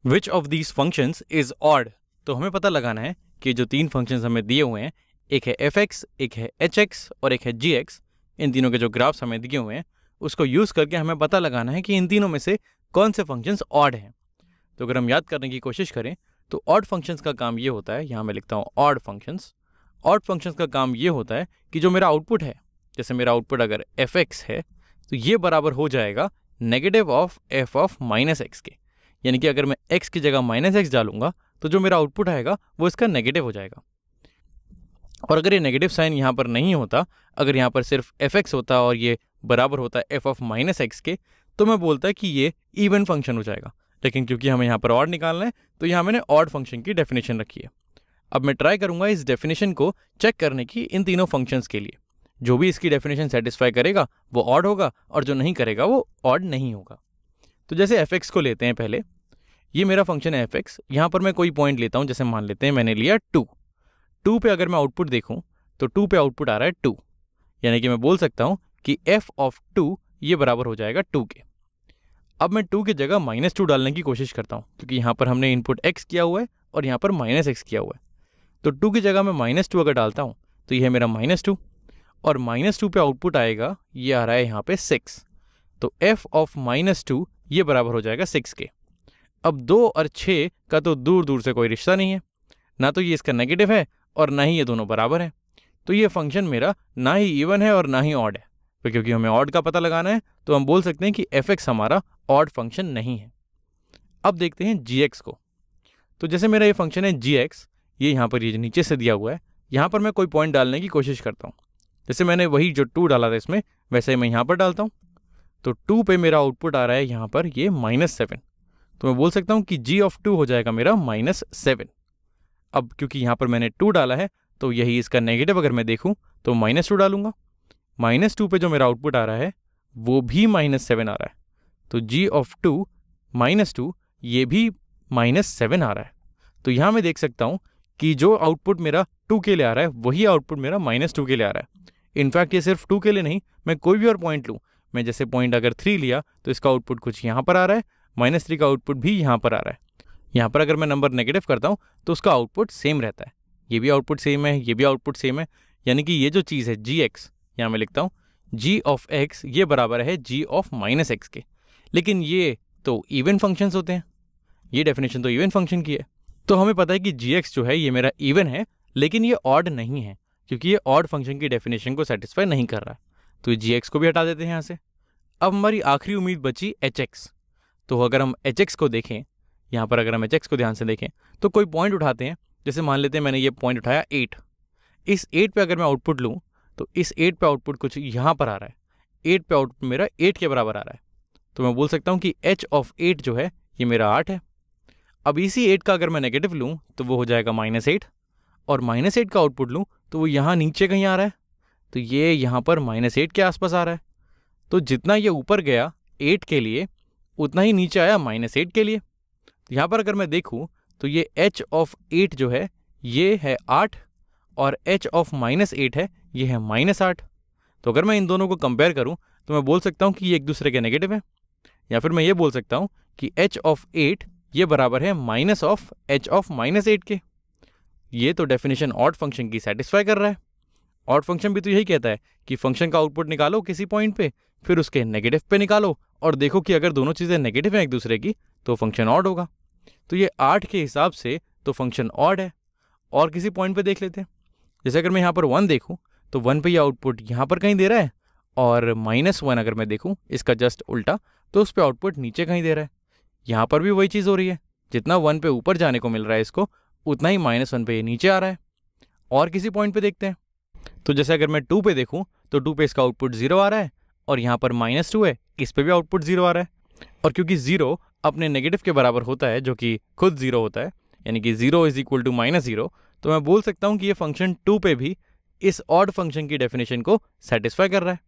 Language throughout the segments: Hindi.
Which of these functions is odd. तो हमें पता लगाना है कि जो तीन फंक्शंस हमें दिए हुए हैं, एक है fx, एक है hx और एक है gx, इन तीनों के जो ग्राफ्स हमें दिए हुए हैं उसको यूज़ करके हमें पता लगाना है कि इन तीनों में से कौन से फंक्शंस ऑड हैं। तो अगर हम याद करने की कोशिश करें तो ऑड फंक्शंस का काम ये होता है, यहाँ मैं लिखता हूँ ऑड फंक्शंस। ऑड फंक्शंस का काम ये होता है कि जो मेरा आउटपुट है, जैसे मेरा आउटपुट अगर fx है तो ये बराबर हो जाएगा negative of f of minus x के। यानी कि अगर मैं x की जगह माइनस एक्स डालूंगा तो जो मेरा आउटपुट आएगा वो इसका नेगेटिव हो जाएगा। और अगर ये नेगेटिव साइन यहाँ पर नहीं होता, अगर यहाँ पर सिर्फ fx होता और ये बराबर होता f ऑफ माइनस एक्स के, तो मैं बोलता कि ये इवन फंक्शन हो जाएगा। लेकिन क्योंकि हमें यहाँ पर ऑड निकालना है तो यहाँ मैंने ऑड फंक्शन की डेफिनेशन रखी है। अब मैं ट्राई करूँगा इस डेफिनेशन को चेक करने की इन तीनों फंक्शंस के लिए। जो भी इसकी डेफिनेशन सेटिस्फाई करेगा वो ऑड होगा और जो नहीं करेगा वो ऑड नहीं होगा। तो जैसे fx को लेते हैं पहले, ये मेरा फंक्शन है fx। यहाँ पर मैं कोई पॉइंट लेता हूँ, जैसे मान लेते हैं मैंने लिया 2 पे अगर मैं आउटपुट देखूँ तो 2 पे आउटपुट आ रहा है 2, यानी कि मैं बोल सकता हूँ कि f ऑफ 2 ये बराबर हो जाएगा 2 के। अब मैं 2 की जगह -2 डालने की कोशिश करता हूँ, क्योंकि यहाँ पर हमने इनपुट x किया हुआ है और यहाँ पर -x किया हुआ है। तो 2 की जगह मैं -2 अगर डालता हूँ तो ये है मेरा -2 और -2 पे आउटपुट आएगा, ये आ रहा है यहाँ पे 6। तो f ऑफ -2 ये बराबर हो जाएगा 6 के। अब 2 और 6 का तो दूर दूर से कोई रिश्ता नहीं है, ना तो ये इसका नेगेटिव है और ना ही ये दोनों बराबर हैं। तो ये फंक्शन मेरा ना ही इवन है और ना ही ऑड है। तो क्योंकि हमें ऑड का पता लगाना है तो हम बोल सकते हैं कि fx हमारा ऑड फंक्शन नहीं है। अब देखते हैं gx को। तो जैसे मेरा ये फंक्शन है gx, ये यहाँ पर ये नीचे से दिया हुआ है, यहाँ पर मैं कोई पॉइंट डालने की कोशिश करता हूँ। जैसे मैंने वही जो 2 डाला था इसमें, वैसे ही मैं यहाँ पर डालता हूँ। तो 2 पे मेरा आउटपुट आ रहा है यहाँ पर ये -7। तो मैं बोल सकता हूँ कि g ऑफ 2 हो जाएगा मेरा -7। अब क्योंकि यहाँ पर मैंने 2 डाला है तो यही इसका नेगेटिव अगर मैं देखूँ तो -2 डालूंगा। -2 पे जो मेरा आउटपुट आ रहा है वो भी -7 आ रहा है। तो g ऑफ 2 -2 ये भी -7 आ रहा है। तो यहाँ मैं देख सकता हूँ कि जो आउटपुट मेरा 2 के लिए आ रहा है वही आउटपुट मेरा -2 के लिए आ रहा है। इनफैक्ट ये सिर्फ 2 के लिए नहीं, मैं कोई भी और पॉइंट लूँ, मैं जैसे पॉइंट अगर 3 लिया तो इसका आउटपुट कुछ यहाँ पर आ रहा है, -3 का आउटपुट भी यहाँ पर आ रहा है। यहाँ पर अगर मैं नंबर नेगेटिव करता हूँ तो उसका आउटपुट सेम रहता है। ये भी आउटपुट सेम है, ये भी आउटपुट सेम है, यानी कि ये जो चीज़ है gx, यहाँ मैं लिखता हूँ g ऑफ x ये बराबर है g ऑफ -x के। लेकिन ये तो इवन फंक्शंस होते हैं, ये डेफिनेशन तो इवन फंक्शन की है। तो हमें पता है कि gx जो है ये मेरा इवन है, लेकिन ये ऑड नहीं है, क्योंकि ये ऑड फंक्शन की डेफिनेशन को सेटिस्फाई नहीं कर रहा है। तो gx को भी हटा देते हैं यहाँ से। अब हमारी आखिरी उम्मीद बची hx। तो अगर हम hx को देखें, यहाँ पर अगर हम hx को ध्यान से देखें तो कोई पॉइंट उठाते हैं। जैसे मान लेते हैं मैंने ये पॉइंट उठाया 8। इस 8 पे अगर मैं आउटपुट लूँ तो इस 8 पे आउटपुट कुछ यहाँ पर आ रहा है। 8 पे आउटपुट मेरा 8 के बराबर आ रहा है। तो मैं बोल सकता हूँ कि h ऑफ 8 जो है ये मेरा 8 है। अब इसी 8 का अगर मैं नेगेटिव लूँ तो वो हो जाएगा -8, और -8 का आउटपुट लूँ तो वो यहाँ नीचे कहीं आ रहा है। तो ये यहाँ पर -8 के आसपास आ रहा है। तो जितना ये ऊपर गया 8 के लिए उतना ही नीचे आया -8 के लिए। तो यहाँ पर अगर मैं देखूँ तो ये h ऑफ 8 जो है ये है 8 और h ऑफ -8 है ये है -8। तो अगर मैं इन दोनों को कंपेयर करूँ तो मैं बोल सकता हूँ कि ये एक दूसरे के नेगेटिव है, या फिर मैं ये बोल सकता हूँ कि h ऑफ 8 ये बराबर है माइनस ऑफ h ऑफ -8 के। ये तो डेफिनेशन ऑड फंक्शन की सेटिस्फाई कर रहा है। ऑड फंक्शन भी तो यही कहता है कि फंक्शन का आउटपुट निकालो किसी पॉइंट पे, फिर उसके नेगेटिव पे निकालो और देखो कि अगर दोनों चीज़ें नेगेटिव हैं एक दूसरे की तो फंक्शन ऑड होगा। तो ये 8 के हिसाब से तो फंक्शन ऑड है। और किसी पॉइंट पे देख लेते हैं। जैसे अगर मैं यहाँ पर 1 देखूँ तो 1 पे ये आउटपुट यहाँ पर कहीं दे रहा है, और -1 अगर मैं देखूँ इसका जस्ट उल्टा तो उस पर आउटपुट नीचे कहीं दे रहा है। यहाँ पर भी वही चीज़ हो रही है, जितना 1 पे ऊपर जाने को मिल रहा है इसको उतना ही -1 पे ये नीचे आ रहा है। और किसी पॉइंट पे देखते हैं। तो जैसे अगर मैं 2 पे देखूँ तो 2 पे इसका आउटपुट 0 आ रहा है, और यहाँ पर -2 है, इस पे भी आउटपुट 0 आ रहा है। और क्योंकि 0 अपने नेगेटिव के बराबर होता है जो कि खुद 0 होता है, यानी कि 0 इज इक्वल टू -0, तो मैं बोल सकता हूँ कि ये फंक्शन 2 पे भी इस ऑड फंक्शन की डेफिनेशन को सेटिस्फाई कर रहा है।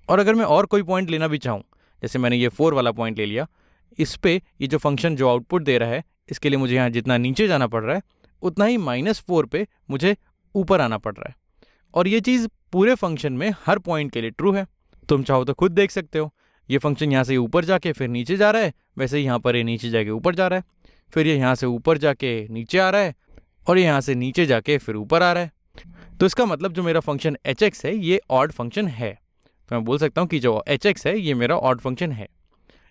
और अगर मैं और कोई पॉइंट लेना भी चाहूँ, जैसे मैंने ये 4 वाला पॉइंट ले लिया, इस पे ये जो फंक्शन जो आउटपुट दे रहा है इसके लिए मुझे यहाँ जितना नीचे जाना पड़ रहा है उतना ही -4 पे मुझे ऊपर आना पड़ रहा है। और ये चीज़ पूरे फंक्शन में हर पॉइंट के लिए ट्रू है। तुम चाहो तो खुद देख सकते हो, ये फंक्शन यहाँ से ऊपर जाके फिर नीचे जा रहा है, वैसे ही यहाँ पर ये नीचे जाके ऊपर जा रहा है। फिर ये यहाँ से ऊपर जाके नीचे आ रहा है और ये यहाँ से नीचे जाके फिर ऊपर आ रहा है। तो इसका मतलब जो मेरा फंक्शन एच एक्स है ये ऑड फंक्शन है। तो मैं बोल सकता हूँ कि जो एच एक्स है ये मेरा ऑड फंक्शन है।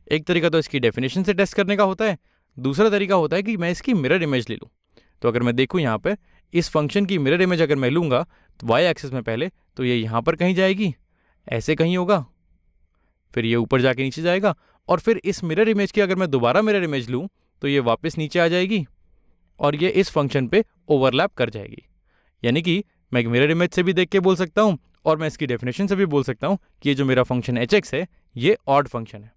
एक तरीका तो इसकी डेफिनेशन से टेस्ट करने का होता है, दूसरा तरीका होता है कि मैं इसकी मिरर इमेज ले लूँ। तो अगर मैं देखूँ यहाँ पे इस फंक्शन की मिरर इमेज अगर मैं लूँगा तो वाई एक्सिस में पहले तो ये यहाँ पर कहीं जाएगी, ऐसे कहीं होगा, फिर ये ऊपर जाके नीचे जाएगा, और फिर इस मिरर इमेज की अगर मैं दोबारा मिरर इमेज लूँ तो ये वापस नीचे आ जाएगी और ये इस फंक्शन पे ओवरलैप कर जाएगी। यानी कि मैं एक मिरर इमेज से भी देख के बोल सकता हूँ और मैं इसकी डेफिनेशन से भी बोल सकता हूँ कि ये जो मेरा फंक्शन एच एक्स है ये ऑड फंक्शन है।